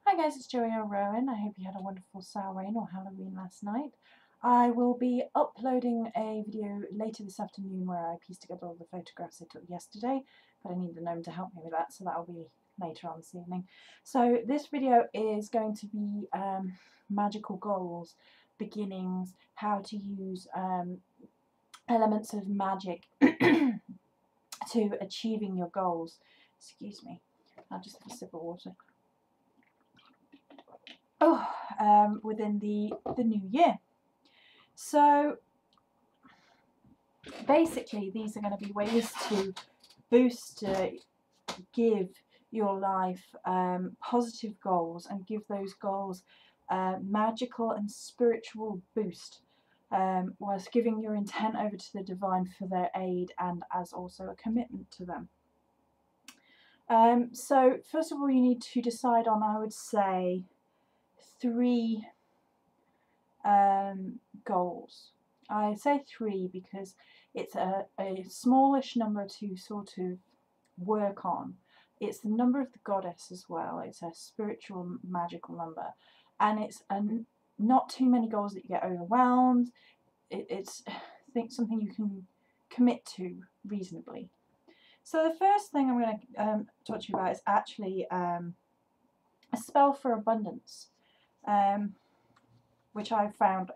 Hi guys, it's Joanne Rowan. I hope you had a wonderful Samhain or Halloween last night. I will be uploading a video later this afternoon where I pieced together all the photographs I took yesterday, but I need the gnome to help me with that, so that will be later on this evening. So this video is going to be magical goals, beginnings, how to use elements of magic to achieving your goals. Excuse me, I'll just have a sip of water. Within the new year. So basically these are going to be ways to boost, give your life positive goals and give those goals magical and spiritual boost, whilst giving your intent over to the divine for their aid and as also a commitment to them. So first of all you need to decide on, I would say, 3 goals. I say 3 because it's a smallish number to sort of work on. It's the number of the goddess as well. It's a spiritual, magical number, and it's not too many goals that you get overwhelmed. It's I think something you can commit to reasonably. So the first thing I'm going to talk to you about is actually a spell for abundance, which I found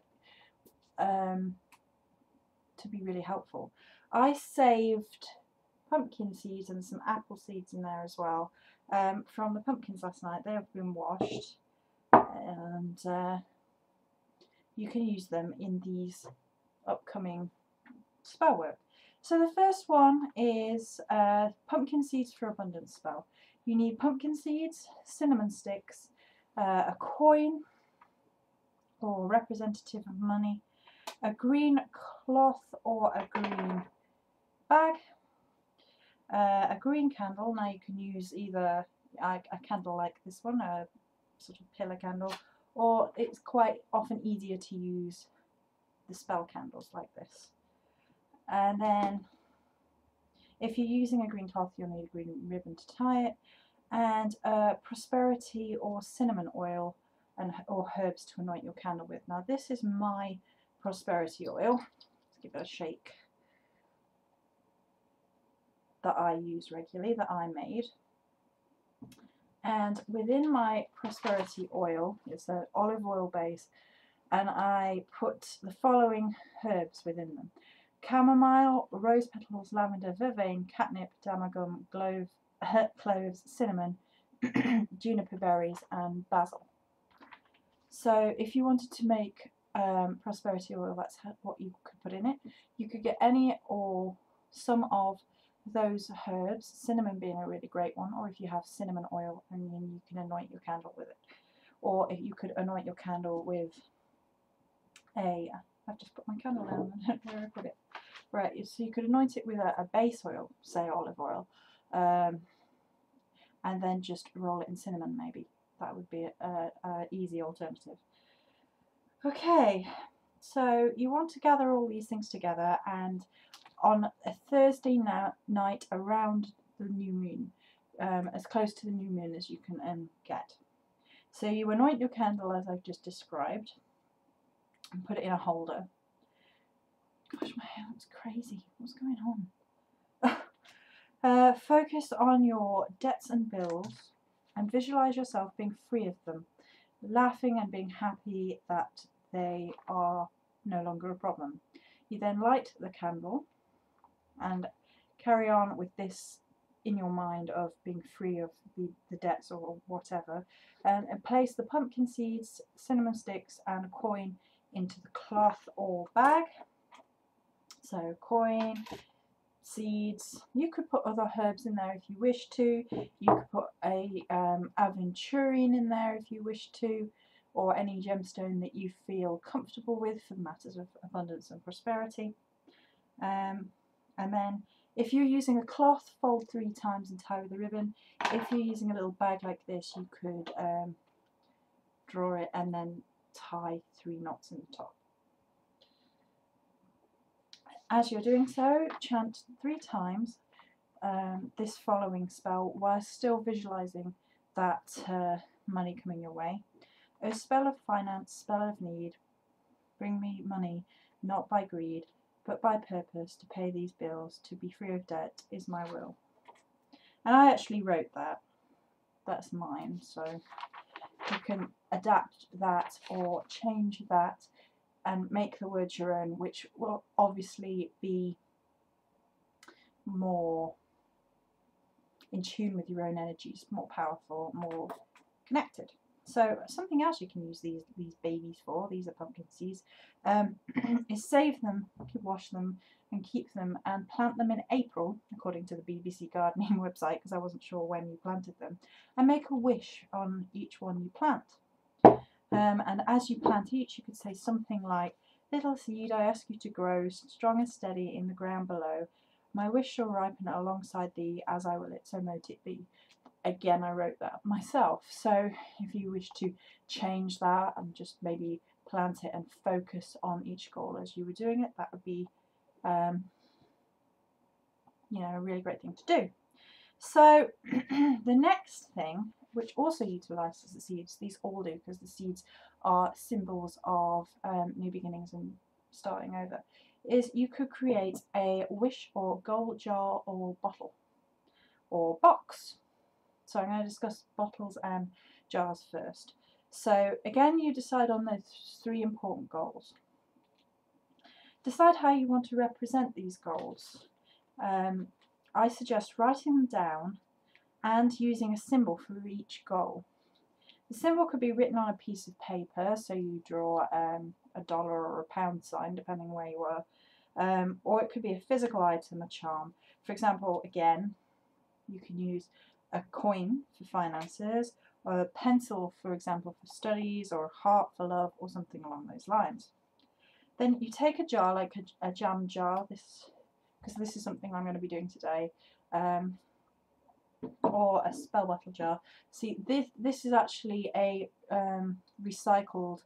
to be really helpful. I saved pumpkin seeds and some apple seeds in there as well from the pumpkins last night. They have been washed, and you can use them in these upcoming spell work. So the first one is pumpkin seeds for abundance spell. You need pumpkin seeds, cinnamon sticks, a coin or representative of money, a green cloth or a green bag, a green candle. Now you can use either a candle like this one, a sort of pillar candle, or it's quite often easier to use the spell candles like this. And then if you're using a green cloth, you'll need a green ribbon to tie it, and prosperity or cinnamon oil or herbs to anoint your candle with. Now this is my prosperity oil. Let's give it a shake. That I use regularly, that I made. And within my prosperity oil, it's an olive oil base, and I put the following herbs within them: chamomile, rose petals, lavender, vervain, catnip, damagum, cloves, cinnamon, juniper berries, and basil. So if you wanted to make prosperity oil, that's what you could put in it. You could get any or some of those herbs, cinnamon being a really great one, or if you have cinnamon oil, and then you can anoint your candle with it. Or if you could anoint your candle with I've just put my candle down, I don't know where I put it. Right, so you could anoint it with a base oil, say olive oil, and then just roll it in cinnamon maybe. That would be an easy alternative. Okay, so you want to gather all these things together, and on a Thursday night around the new moon, as close to the new moon as you can get. So you anoint your candle as I've just described and put it in a holder. Gosh, my hair looks crazy. What's going on? Focus on your debts and bills and visualize yourself being free of them, laughing and being happy that they are no longer a problem. You then light the candle and carry on with this in your mind of being free of the debts or whatever, and place the pumpkin seeds, cinnamon sticks, and a coin into the cloth or bag. So coin, seeds, you could put other herbs in there if you wish to. You could put a aventurine in there if you wish to, or any gemstone that you feel comfortable with for matters of abundance and prosperity. And then if you're using a cloth, fold 3 times and tie with a ribbon. If you're using a little bag like this, you could draw it and then tie 3 knots in the top. As you're doing so, chant 3 times this following spell while still visualizing that money coming your way. O spell of finance, spell of need, bring me money, not by greed, but by purpose, to pay these bills, to be free of debt is my will. And I actually wrote that. That's mine, so you can adapt that or change that and make the words your own, which will obviously be more in tune with your own energies, more powerful, more connected. So something else you can use these babies for, these are pumpkin seeds, is save them, wash them and keep them and plant them in April, according to the BBC gardening website, because I wasn't sure when you planted them, and make a wish on each one you plant. And as you plant each, you could say something like, little seed, I ask you to grow strong and steady in the ground below. My wish shall ripen alongside thee, as I will it, so mote it be. Again, I wrote that myself, so if you wish to change that and just maybe plant it and focus on each goal as you were doing it, that would be you know, a really great thing to do. So the next thing, which also utilises the seeds, these all do because the seeds are symbols of new beginnings and starting over, is you could create a wish or goal jar or bottle or box. So I'm going to discuss bottles and jars first. So again, you decide on those 3 important goals. Decide how you want to represent these goals. I suggest writing them down and using a symbol for each goal. The symbol could be written on a piece of paper, so you draw a dollar or a pound sign, depending where you are, or it could be a physical item, a charm. For example, again, you can use a coin for finances, or a pencil, for example, for studies, or a heart for love, or something along those lines. Then you take a jar, like a jam jar, because this is something I'm going to be doing today, or a spell bottle jar. See, this is actually a recycled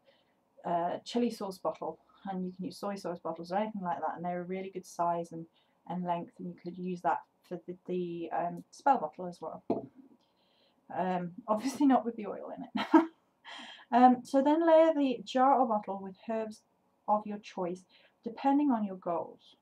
chili sauce bottle, and you can use soy sauce bottles or anything like that, and they're a really good size and length, and you could use that for the spell bottle as well. Obviously not with the oil in it. So then layer the jar or bottle with herbs of your choice, depending on your goals.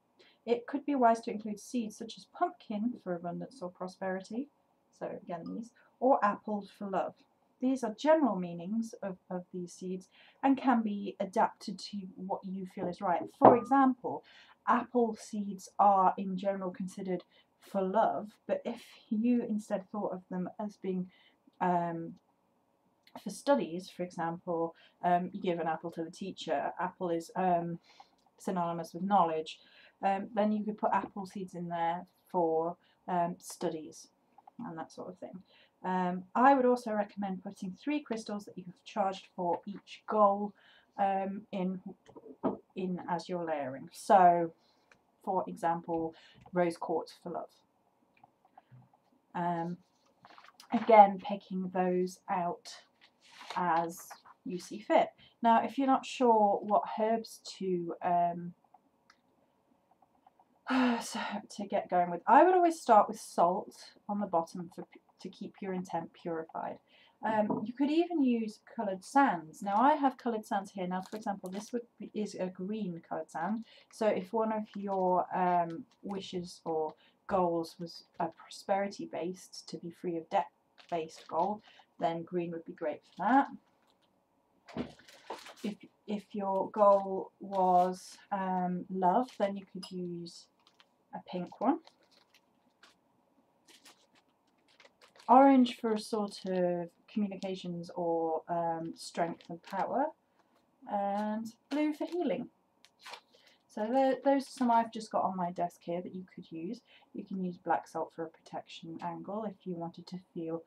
It could be wise to include seeds such as pumpkin for abundance or prosperity, so again these, or apples for love. These are general meanings of these seeds and can be adapted to what you feel is right. For example, apple seeds are in general considered for love, but if you instead thought of them as being for studies, for example, you give an apple to the teacher, apple is synonymous with knowledge, then you could put apple seeds in there for studies and that sort of thing. I would also recommend putting 3 crystals that you have charged for each goal in as you're layering. So, for example, rose quartz for love. Again, picking those out as you see fit. Now, if you're not sure what herbs to get going with, I would always start with salt on the bottom to keep your intent purified. You could even use coloured sands. Now I have coloured sands here. Now, for example, this is a green coloured sand. So if one of your wishes or goals was a prosperity based, to be free of debt based goal, then green would be great for that. If your goal was love, then you could use a pink one. Orange for sort of communications or strength and power, and blue for healing. So those are some I've just got on my desk here that you could use. You can use black salt for a protection angle if you wanted to feel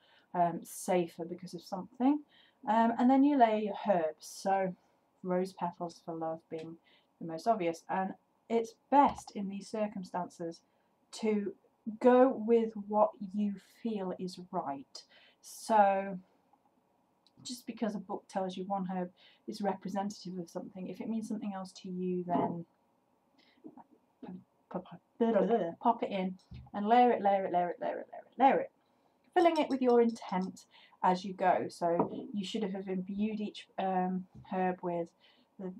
safer because of something. And then you lay your herbs, so rose petals for love being the most obvious. And it's best in these circumstances to go with what you feel is right. So just because a book tells you one herb is representative of something, if it means something else to you, then pop it in and layer it, filling it with your intent as you go. So you should have imbued each herb with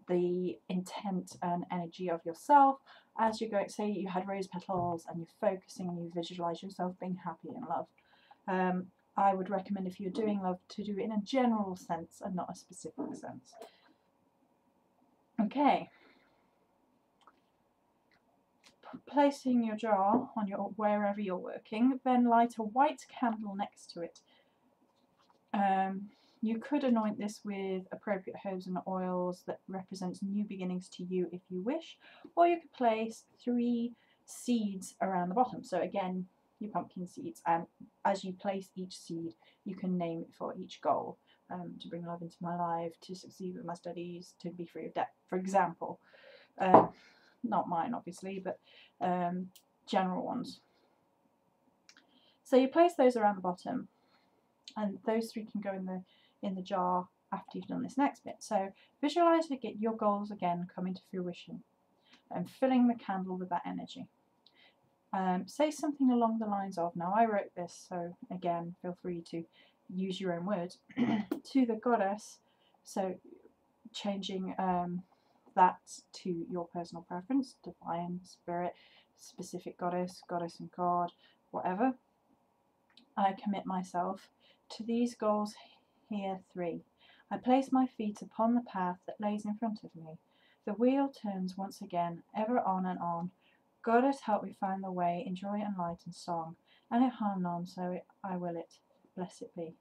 the intent and energy of yourself as you go. Say you had rose petals and you're focusing and you visualize yourself being happy in love. I would recommend, if you're doing love, to do it in a general sense and not a specific sense. Okay. Placing your jar on your wherever you're working, then light a white candle next to it. You could anoint this with appropriate herbs and oils that represents new beginnings to you if you wish, or you could place 3 seeds around the bottom. So again, your pumpkin seeds, and as you place each seed, you can name it for each goal. To bring love into my life, to succeed with my studies, to be free of debt, for example. Not mine, obviously, but general ones. So you place those around the bottom, and those 3 can go in the jar after you've done this next bit. So visualize your goals again coming to fruition and filling the candle with that energy. Say something along the lines of, now I wrote this, so again, feel free to use your own words, to the goddess, so changing that to your personal preference, divine, spirit, specific goddess, goddess and god, whatever. I commit myself to these goals here 3. I place my feet upon the path that lays in front of me. The wheel turns once again, ever on and on. Goddess, help me find the way in joy and light and song, and it harm none, so I will it. Blessed be.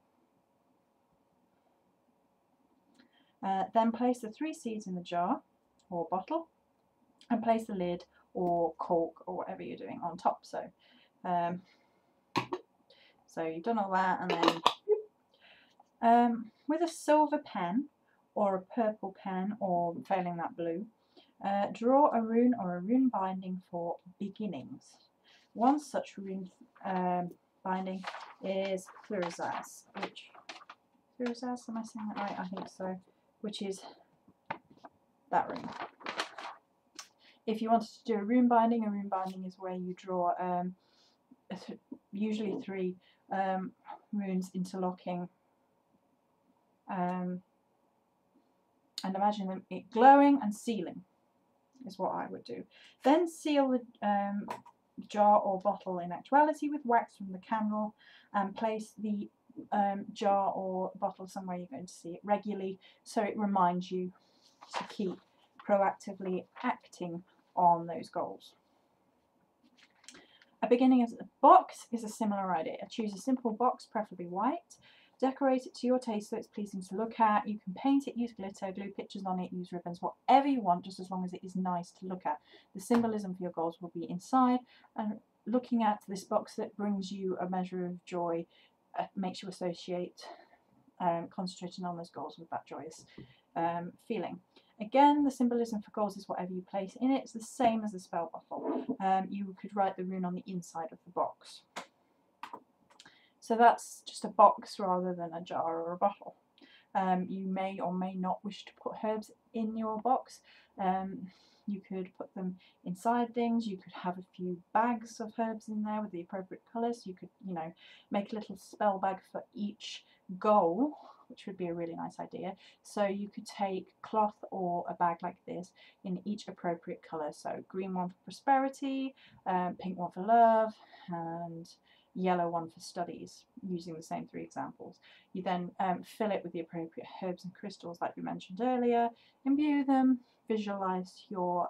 Then place the 3 seeds in the jar or bottle, and place the lid or cork or whatever you're doing on top. So you've done all that, and then with a silver pen or a purple pen, or failing that blue, draw a rune or a rune binding for beginnings. One such rune binding is Thurisaz, which, Thurisaz, am I saying that right? I think so, which is that rune. If you wanted to do a rune binding is where you draw usually 3 runes interlocking, and imagine it glowing and sealing is what I would do. Then seal the jar or bottle in actuality with wax from the candle, and place the jar or bottle somewhere you're going to see it regularly, so it reminds you to keep proactively acting on those goals. A beginning as a box is a similar idea. Choose a simple box, preferably white. Decorate it to your taste so it's pleasing to look at. You can paint it, use glitter, glue pictures on it, use ribbons, whatever you want, just as long as it is nice to look at. The symbolism for your goals will be inside, and looking at this box that brings you a measure of joy makes you associate concentrating on those goals with that joyous feeling. Again, the symbolism for goals is whatever you place in it. It's the same as a spell bottle. You could write the rune on the inside of the box. So that's just a box rather than a jar or a bottle. You may or may not wish to put herbs in your box. You could put them inside things. You could have a few bags of herbs in there with the appropriate colours. You could, make a little spell bag for each goal, which would be a really nice idea. So you could take cloth or a bag like this in each appropriate colour. So green one for prosperity, pink one for love, and yellow one for studies, using the same 3 examples. You then fill it with the appropriate herbs and crystals like we mentioned earlier, imbue them, visualize your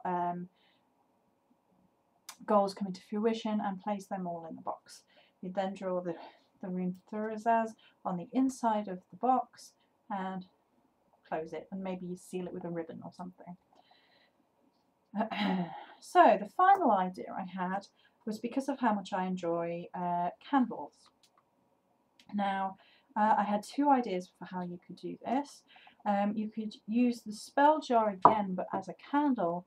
goals coming to fruition, and place them all in the box. You then draw the rune Thurisaz on the inside of the box and close it, and maybe you seal it with a ribbon or something. So the final idea I had was because of how much I enjoy candles. Now I had 2 ideas for how you could do this. You could use the spell jar again but as a candle,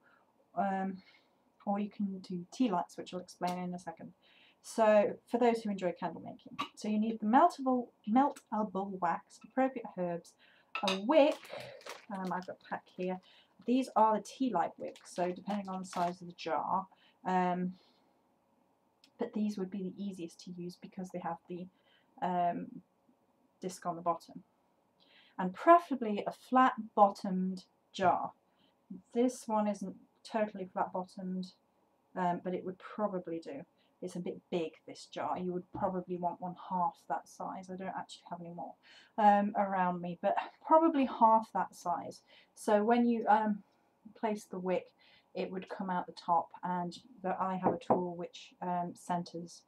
or you can do tea lights, which I'll explain in a second. So for those who enjoy candle making, so you need the meltable wax, appropriate herbs, a wick. I've got a pack here. These are the tea light wicks, so depending on the size of the jar, but these would be the easiest to use because they have the disc on the bottom, and preferably a flat bottomed jar. This one isn't totally flat bottomed, but it would probably do. It's a bit big, this jar. You would probably want one half that size. I don't actually have any more around me, but probably half that size. So when you place the wick, it would come out the top, and I have a tool which centers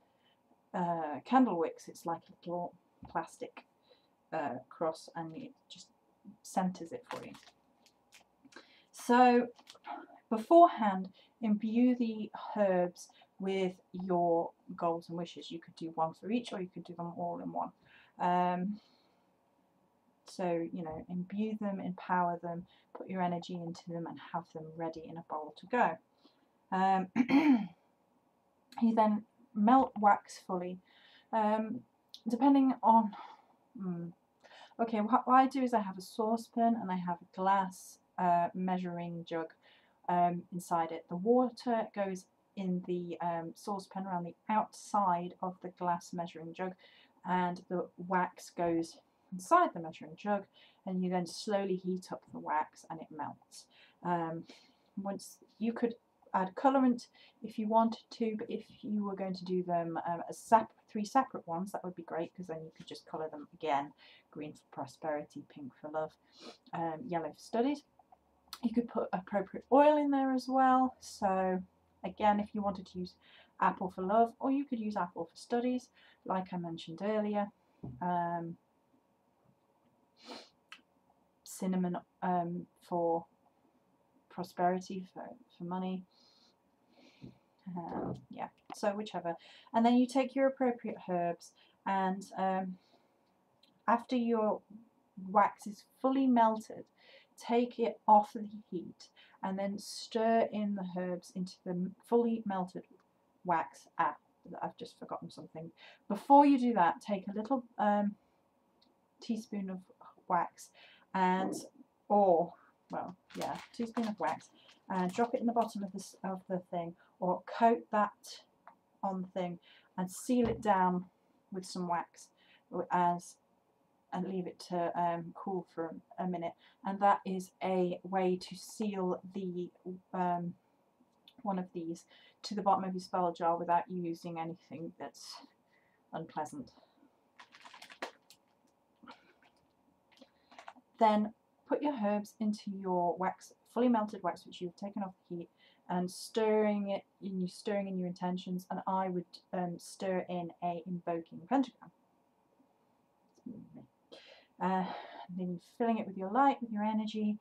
candle wicks. It's like a little plastic cross, and it just centers it for you. So beforehand, imbue the herbs with your goals and wishes. You could do one for each, or you could do them all in one. So, you know, imbue them, empower them, put your energy into them, and have them ready in a bowl to go. You then melt wax fully. Depending on... Okay, what I do is I have a saucepan and I have a glass measuring jug inside it. The water goes in the saucepan around the outside of the glass measuring jug, and the wax goes inside the measuring jug, and you then slowly heat up the wax and it melts. Once you could add colourant if you wanted to, but if you were going to do them as 3 separate ones, that would be great, because then you could just colour them again: green for prosperity, pink for love, yellow for studies. You could put appropriate oil in there as well. So again, if you wanted to use apple for love, or you could use apple for studies, like I mentioned earlier. Cinnamon for prosperity, for money. Yeah, so whichever. And then you take your appropriate herbs, and after your wax is fully melted, take it off the heat and then stir in the herbs into the fully melted wax. I've just forgotten something. Before you do that, take a little teaspoon of wax teaspoon of wax, and drop it in the bottom of the thing, or coat that on the thing and seal it down with some wax and leave it to cool for a minute. And that is a way to seal the one of these to the bottom of your spell jar without using anything that's unpleasant. Then put your herbs into your wax, fully melted wax, which you've taken off the heat, and stirring in your intentions. And I would stir in a invoking pentagram. Then you're filling it with your light, with your energy.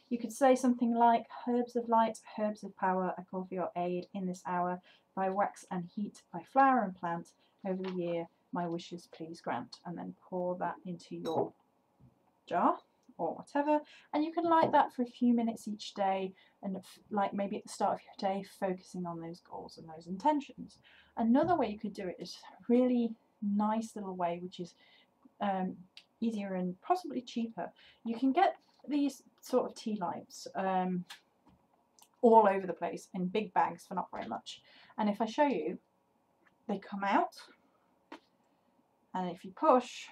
You could say something like, herbs of light, herbs of power, I call for your aid in this hour. By wax and heat, by flower and plant, over the year, my wishes please grant. And then pour that into your jar or whatever, and you can light that for a few minutes each day, and like maybe at the start of your day, focusing on those goals and those intentions. Another way you could do it is a really nice little way, which is easier and possibly cheaper. You can get these sort of tea lights all over the place in big bags for not very much, and if I show you, they come out, and if you push,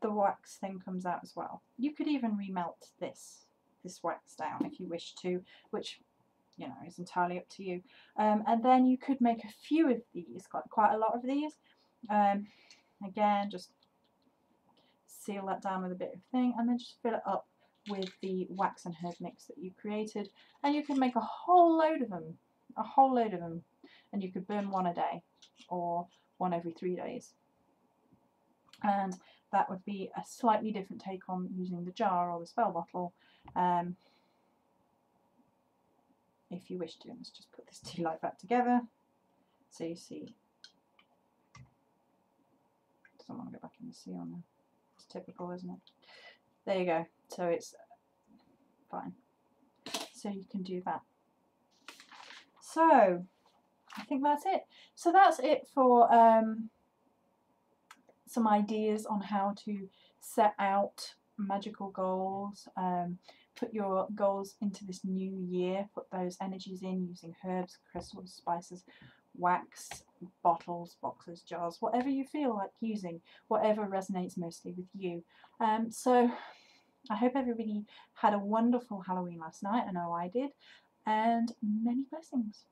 the wax thing comes out as well. You could even remelt this wax down if you wish to, which, you know, is entirely up to you. And then you could make a few of these, quite a lot of these. Again, just seal that down with a bit of thing, and then just fill it up with the wax and herb mix that you created, and you can make a whole load of them, and you could burn one a day or one every 3 days. And that would be a slightly different take on using the jar or the spell bottle, if you wish to. Let's just put this tea light back together so you see. Doesn't want to go back in the sea on there. It's typical, isn't it? There you go. So it's fine. So you can do that. So I think that's it. So that's it for some ideas on how to set out magical goals, put your goals into this new year, put those energies in using herbs, crystals, spices, wax, bottles, boxes, jars, whatever you feel like using, whatever resonates mostly with you. So I hope everybody had a wonderful Halloween last night. I know I did. And many blessings.